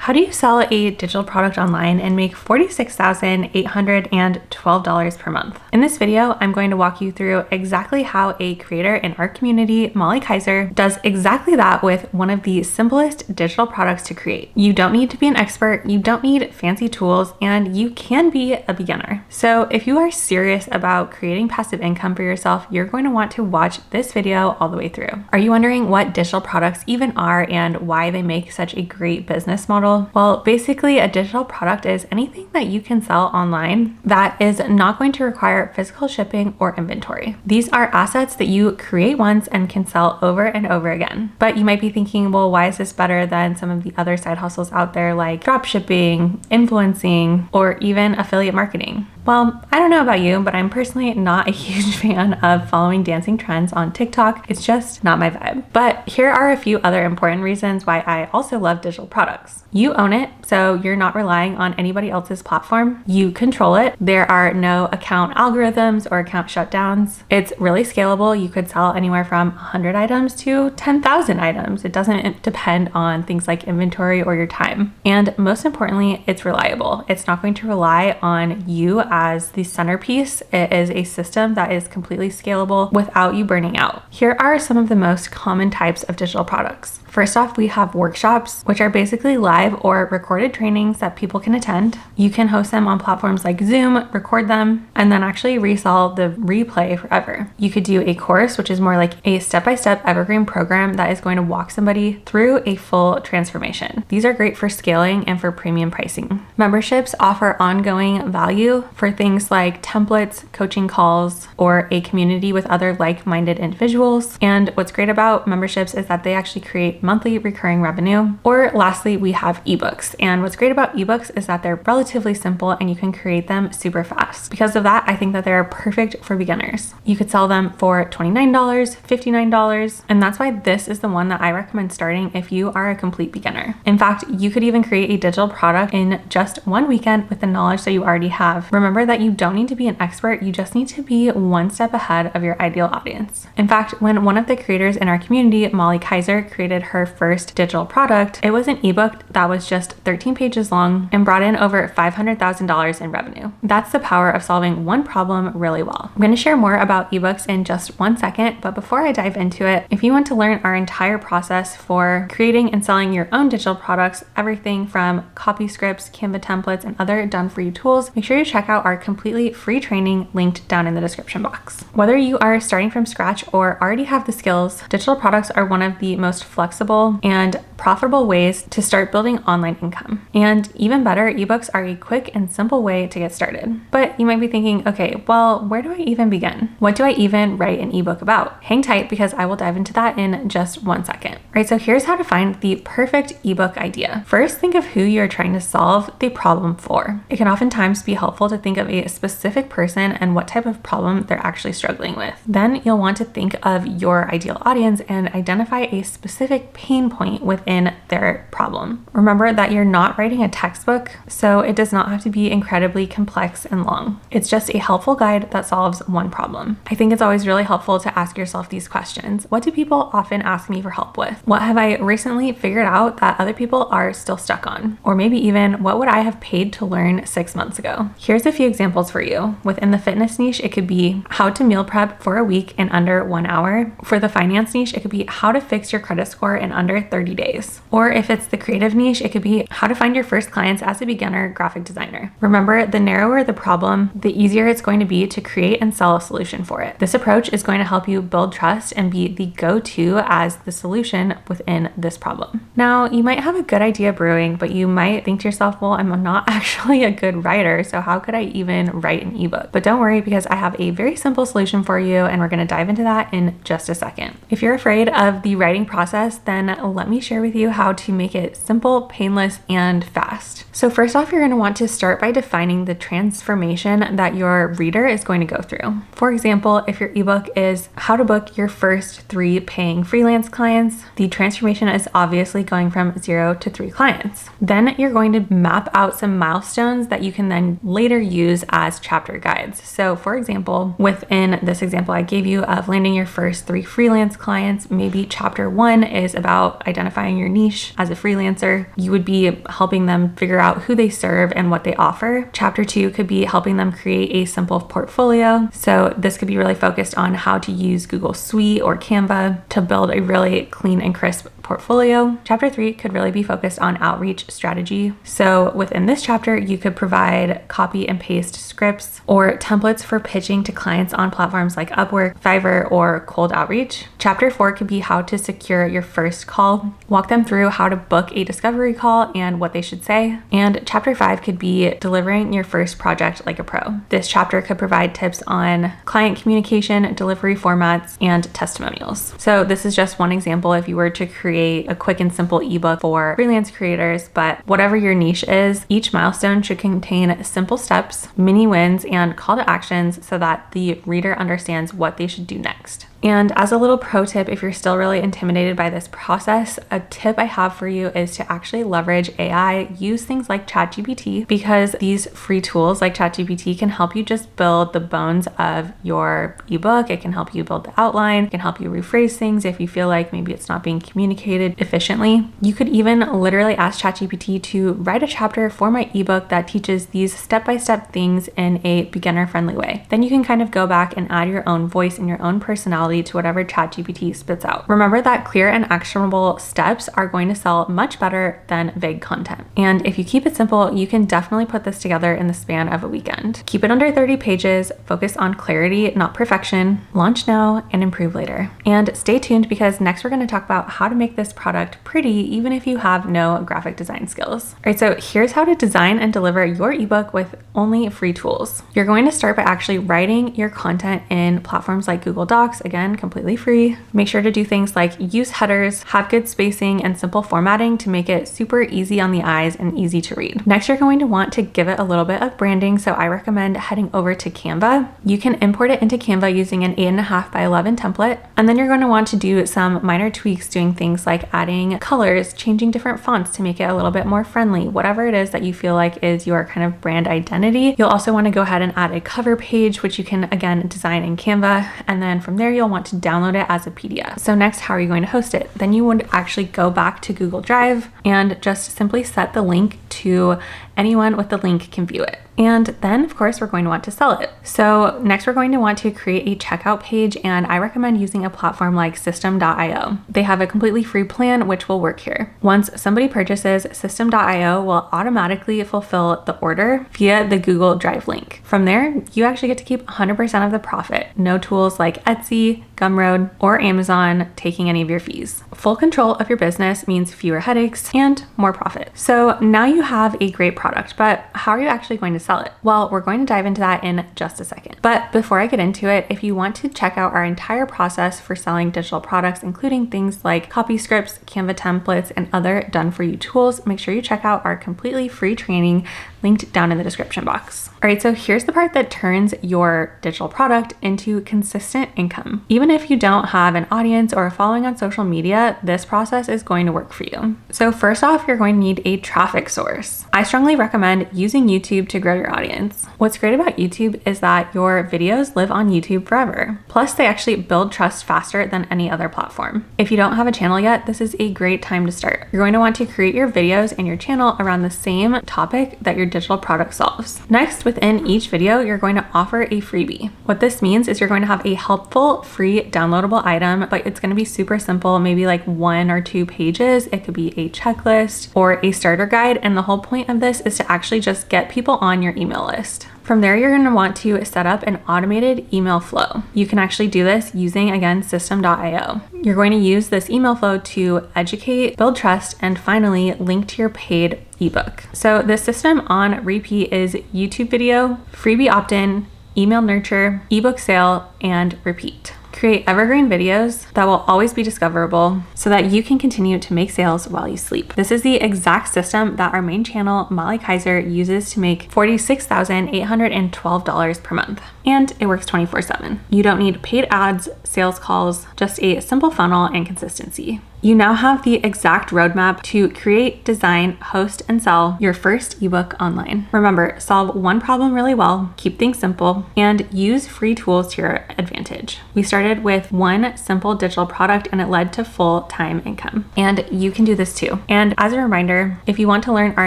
How do you sell a digital product online and make $46,812 per month? In this video, I'm going to walk you through exactly how a creator in our community, Molly Kaiser, does exactly that with one of the simplest digital products to create. You don't need to be an expert, you don't need fancy tools, and you can be a beginner. So if you are serious about creating passive income for yourself, you're going to want to watch this video all the way through. Are you wondering what digital products even are and why they make such a great business model? Well, basically a digital product is anything that you can sell online that is not going to require physical shipping or inventory. These are assets that you create once and can sell over and over again. But you might be thinking, well, why is this better than some of the other side hustles out there like drop shipping, influencing, or even affiliate marketing? Well, I don't know about you, but I'm personally not a huge fan of following dancing trends on TikTok. It's just not my vibe. But here are a few other important reasons why I also love digital products. You own it, so you're not relying on anybody else's platform. You control it. There are no account algorithms or account shutdowns. It's really scalable. You could sell anywhere from 100 items to 10,000 items. It doesn't depend on things like inventory or your time. And most importantly, it's reliable. It's not going to rely on you as the centerpiece. It is a system that is completely scalable without you burning out. Here are some of the most common types of digital products. First off, we have workshops, which are basically live or recorded trainings that people can attend. You can host them on platforms like Zoom, record them, and then actually resell the replay forever. You could do a course, which is more like a step-by-step evergreen program that is going to walk somebody through a full transformation. These are great for scaling and for premium pricing. Memberships offer ongoing value for things like templates, coaching calls, or a community with other like-minded individuals. And what's great about memberships is that they actually create monthly recurring revenue. Or lastly, we have ebooks. And what's great about ebooks is that they're relatively simple and you can create them super fast. Because of that, I think that they're perfect for beginners. You could sell them for $29, $59, and that's why this is the one that I recommend starting if you are a complete beginner. In fact, you could even create a digital product in just one weekend with the knowledge that you already have. Remember that you don't need to be an expert, you just need to be one step ahead of your ideal audience. In fact, when one of the creators in our community, Molly Kaiser, created her first digital product, it was an ebook that was just 13 pages long and brought in over $500,000 in revenue. That's the power of solving one problem really well. I'm going to share more about ebooks in just one second, but before I dive into it, if you want to learn our entire process for creating and selling your own digital products, everything from copy scripts, Canva templates, and other done-for-you tools, make sure you check out our completely free training linked down in the description box. Whether you are starting from scratch or already have the skills, digital products are one of the most flexible and profitable ways to start building online income. And even better, ebooks are a quick and simple way to get started. But you might be thinking, okay, well, where do I even begin? What do I even write an ebook about? Hang tight because I will dive into that in just one second. Right, so here's how to find the perfect ebook idea. First, think of who you're trying to solve the problem for. It can oftentimes be helpful to think of a specific person and what type of problem they're actually struggling with. Then you'll want to think of your ideal audience and identify a specific pain point within their problem. Remember that you're not writing a textbook, so it does not have to be incredibly complex and long. It's just a helpful guide that solves one problem. I think it's always really helpful to ask yourself these questions. What do people often ask me for help with? What have I recently figured out that other people are still stuck on? Or maybe even, what would I have paid to learn 6 months ago? Here's a few examples for you. Within the fitness niche, it could be how to meal prep for a week in under 1 hour. For the finance niche, it could be how to fix your credit score in under 30 days. Or if it's the creative niche, it could be how to find your first clients as a beginner graphic designer. Remember, the narrower the problem, the easier it's going to be to create and sell a solution for it. This approach is going to help you build trust and be the go-to as the solution within this problem. Now, you might have a good idea brewing, but you might think to yourself, well, I'm not actually a good writer, so how could I even write an ebook? But don't worry, because I have a very simple solution for you, and we're going to dive into that in just a second. If you're afraid of the writing process, then let me share with you how to make it simple, painless, and fast. So first off, you're going to want to start by defining the transformation that your reader is going to go through. For example, if your ebook is how to book your first 3 paying freelance clients, the transformation is obviously going from 0 to 3 clients. Then you're going to map out some milestones that you can then later use as chapter guides. So for example, within this example I gave you of landing your first 3 freelance clients, maybe chapter 1 is about identifying knowing your niche as a freelancer. You would be helping them figure out who they serve and what they offer. Chapter 2 could be helping them create a simple portfolio. So this could be really focused on how to use Google Suite or Canva to build a really clean and crisp portfolio. Chapter 3 could really be focused on outreach strategy. So within this chapter, you could provide copy and paste scripts or templates for pitching to clients on platforms like Upwork, Fiverr, or cold outreach. Chapter 4 could be how to secure your first call. Walk them through how to book a discovery call and what they should say. And chapter 5 could be delivering your first project like a pro. This chapter could provide tips on client communication, delivery formats, and testimonials. So this is just one example if you were to create a quick and simple ebook for freelance creators, but whatever your niche is, each milestone should contain simple steps, mini wins, and call to actions so that the reader understands what they should do next. And as a little pro tip, if you're still really intimidated by this process, a tip I have for you is to actually leverage AI, use things like ChatGPT, because these free tools like ChatGPT can help you just build the bones of your ebook. It can help you build the outline, it can help you rephrase things if you feel like maybe it's not being communicated efficiently. You could even literally ask ChatGPT to write a chapter for my ebook that teaches these step-by-step things in a beginner-friendly way. Then you can kind of go back and add your own voice and your own personality to whatever ChatGPT spits out. Remember that clear and actionable steps are going to sell much better than vague content. And if you keep it simple, you can definitely put this together in the span of a weekend. Keep it under 30 pages, focus on clarity, not perfection, launch now and improve later. And stay tuned because next we're going to talk about how to make this product pretty even if you have no graphic design skills. All right, so here's how to design and deliver your ebook with only free tools. You're going to start by actually writing your content in platforms like Google Docs, again, completely free. Make sure to do things like use headers, have good spacing, and simple formatting to make it super easy on the eyes and easy to read. Next, you're going to want to give it a little bit of branding, so I recommend heading over to Canva. You can import it into Canva using an 8.5 by 11 template, and then you're going to want to do some minor tweaks, doing things like adding colors, changing different fonts to make it a little bit more friendly, whatever it is that you feel like is your kind of brand identity. You'll also want to go ahead and add a cover page, which you can again design in Canva, and then from there you'll want to download it as a PDF. So next, how are you going to host it? Then you would actually go back to Google Drive and just simply set the link to anyone with the link can view it. And then of course we're going to want to sell it. So next we're going to want to create a checkout page, and I recommend using a platform like System.io. They have a completely free plan which will work here. Once somebody purchases, System.io will automatically fulfill the order via the Google Drive link. From there, you actually get to keep 100% of the profit. No tools like Etsy, Gumroad, or Amazon taking any of your fees. Full control of your business means fewer headaches and more profit. So now you have a great product, but how are you actually going to sell it? Well, we're going to dive into that in just a second. But before I get into it, if you want to check out our entire process for selling digital products, including things like copy scripts, Canva templates, and other done-for-you tools, make sure you check out our completely free training linked down in the description box. All right, so here's the part that turns your digital product into consistent income. Even if you don't have an audience or a following on social media, this process is going to work for you. So first off, you're going to need a traffic source. I strongly recommend using YouTube to grow your audience. What's great about YouTube is that your videos live on YouTube forever. Plus, they actually build trust faster than any other platform. If you don't have a channel yet, this is a great time to start. You're going to want to create your videos and your channel around the same topic that your digital product solves. Next, within each video, you're going to offer a freebie. What this means is you're going to have a helpful, free, downloadable item, but it's going to be super simple, maybe like 1 or 2 pages. It could be a checklist or a starter guide, and the whole point of this is to actually just get people on your email list. From there, you're going to want to set up an automated email flow. You can actually do this using, again, System.io. You're going to use this email flow to educate, build trust, and finally link to your paid ebook. So the system on repeat is YouTube video, freebie opt-in, email nurture, ebook sale, and repeat. Create evergreen videos that will always be discoverable so that you can continue to make sales while you sleep. This is the exact system that our main channel, Molly Kaiser, uses to make $46,812 per month. And it works 24/7. You don't need paid ads, sales calls, just a simple funnel and consistency. You now have the exact roadmap to create, design, host, and sell your first ebook online. Remember, solve one problem really well, keep things simple, and use free tools to your advantage. We started with one simple digital product and it led to full-time income. And you can do this too. And as a reminder, if you want to learn our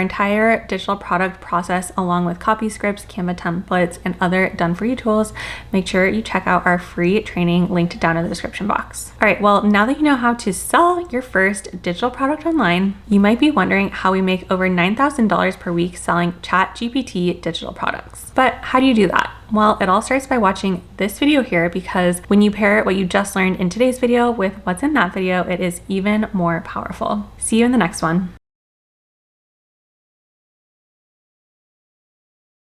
entire digital product process along with copy scripts, Canva templates, and other done-for-you tools, make sure you check out our free training linked down in the description box. All right, well, now that you know how to sell your first digital product online, you might be wondering how we make over $9,000 per week selling ChatGPT digital products. But how do you do that? Well, it all starts by watching this video here, because when you pair what you just learned in today's video with what's in that video, it is even more powerful. See you in the next one.